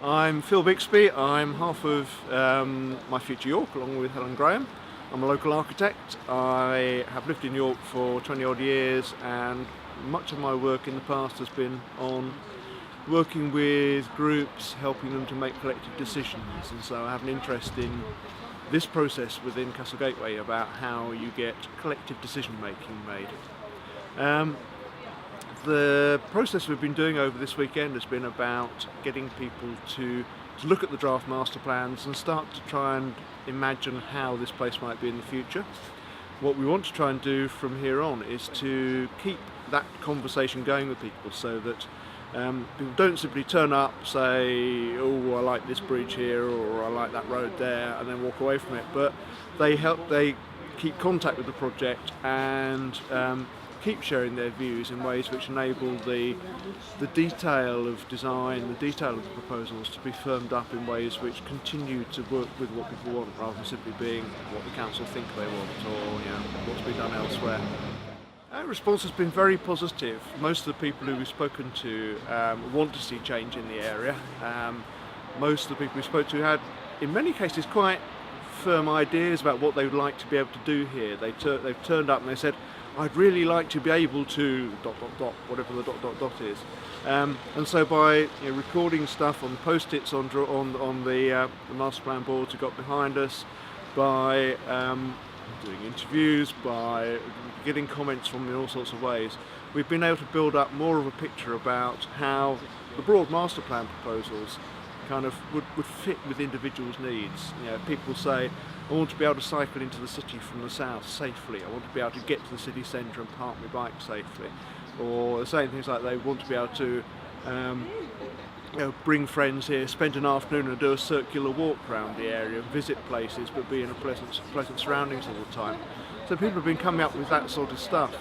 I'm Phil Bixby. I'm half of My Future York, along with Helen Graham. I'm a local architect. I have lived in York for 20 odd years, and much of my work in the past has been on working with groups, helping them to make collective decisions. And so I have an interest in this process within Castle Gateway about how you get collective decision making made. The process we've been doing over this weekend has been about getting people to look at the draft master plans and start to try and imagine how this place might be in the future. What we want to try and do from here on is to keep that conversation going with people, so that people don't simply turn up, say, oh, I like this bridge here, or I like that road there, and then walk away from it, but they keep contact with the project and keep sharing their views in ways which enable the detail of design, the detail of the proposals to be firmed up in ways which continue to work with what people want, rather than simply being what the council think they want, or what's been done elsewhere. Our response has been very positive. Most of the people who we've spoken to want to see change in the area. Most of the people we spoke to had, in many cases, quite firm ideas about what they would like to be able to do here. They've turned up and they said, I'd really like to be able to ... whatever the ... is. And so by recording stuff on post-its on the master plan boards who got behind us, by doing interviews, by getting comments from them in all sorts of ways, we've been able to build up more of a picture about how the broad master plan proposals kind of would fit with individuals' needs. People say, I want to be able to cycle into the city from the south safely. I want to be able to get to the city centre and park my bike safely. Or saying things like they want to be able to bring friends here, spend an afternoon and do a circular walk around the area, visit places, but be in a pleasant surroundings all the time. So people have been coming up with that sort of stuff.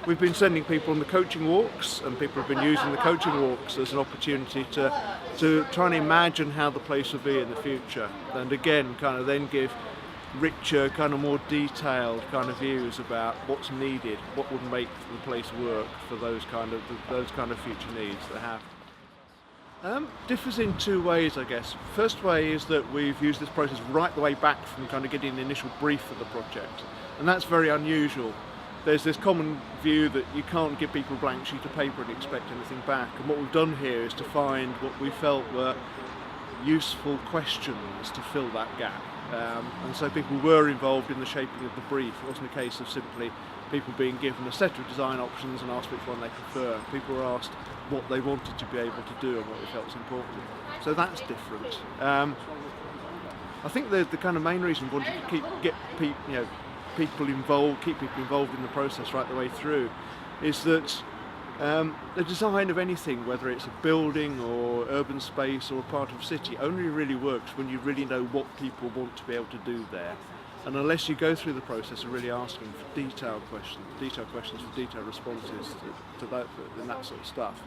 We've been sending people on the coaching walks, and people have been using the coaching walks as an opportunity to try and imagine how the place will be in the future, and again kind of then give richer, kind of more detailed kind of views about what's needed, what would make the place work for those kind of future needs they have. Differs in two ways, I guess. First way is that we've used this process right the way back from kind of getting the initial brief for the project, and that's very unusual. There's this common view that you can't give people a blank sheet of paper and expect anything back, and what we've done here is to find what we felt were useful questions to fill that gap. And so people were involved in the shaping of the brief. It wasn't a case of simply people being given a set of design options and asked which one they prefer. People were asked what they wanted to be able to do and what they felt was important. So that's different. I think the kind of main reason we wanted to keep people involved in the process right the way through is that the design of anything, whether it's a building or urban space or a part of a city, only really works when you really know what people want to be able to do there. And unless you go through the process of really asking for detailed questions for detailed responses to that and that sort of stuff,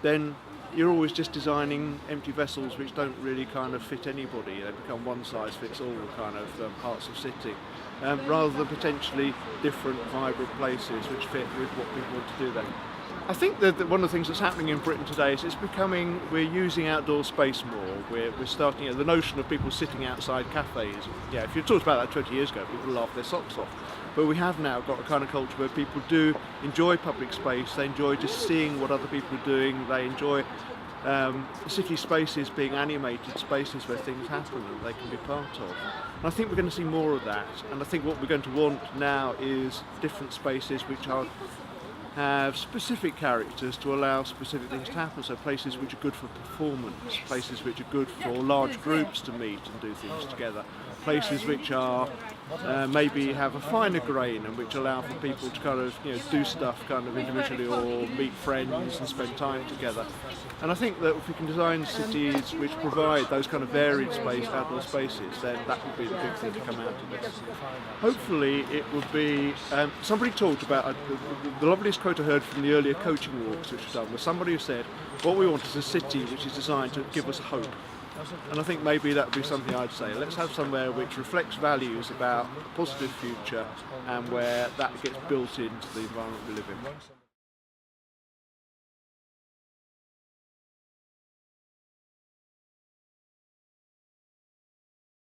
then you're always just designing empty vessels which don't really kind of fit anybody. They become one size fits all kind of parts of city, rather than potentially different, vibrant places which fit with what people want to do there. I think that one of the things that's happening in Britain today is we're using outdoor space more. We're starting, the notion of people sitting outside cafes. If you talked about that 20 years ago, people laughed their socks off. But we have now got a kind of culture where people do enjoy public space, they enjoy just seeing what other people are doing, they enjoy city spaces being animated spaces where things happen and they can be part of. And I think we're going to see more of that, and I think what we're going to want now is different spaces which have specific characters to allow specific things to happen. So places which are good for performance, places which are good for large groups to meet and do things together, places which are maybe have a finer grain and which allow for people to kind of do stuff kind of individually or meet friends and spend time together. And I think that if we can design cities which provide those kind of varied outdoor spaces, then that would be the big thing to come out of this. Hopefully it would be, somebody talked about, the loveliest quote I heard from the earlier coaching walks which were done was somebody who said, what we want is a city which is designed to give us hope. And I think maybe that would be something I'd say. Let's have somewhere which reflects values about a positive future and where that gets built into the environment we live in.